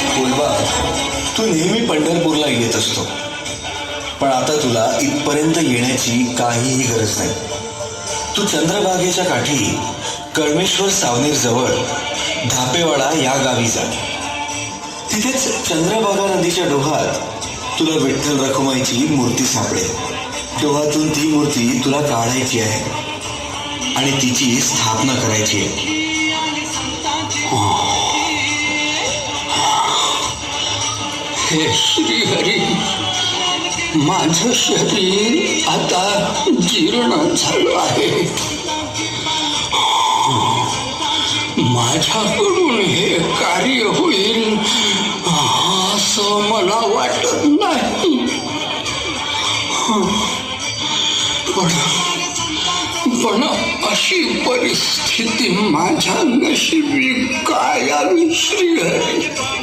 फुलबा, तू नेहमी पंढरपूरला येत असतो, पण आता तुला इथपर्यंत येण्याची काहीही गरज नाही. तू चंद्रभागेच्या काठी कळमेश्वर सावनेर जवळ धापेवाडा या गावी जा. तिथेच चंद्रभागा नदीच्या डोहात तुला विठ्ठल रखुमाईची मूर्ती सापडेल. डोहातून ती मूर्ती तुला काढायची आहे आणि तिची स्थापना करायची आहे. हे श्रीहरी, माझं शरीर आता जीर्ण झालं आहे. माझ्याकडून हे कार्य होईल असं मला वाटत नाही. पण अशी परिस्थिती माझ्या नशिबी काय आली श्रीहरी.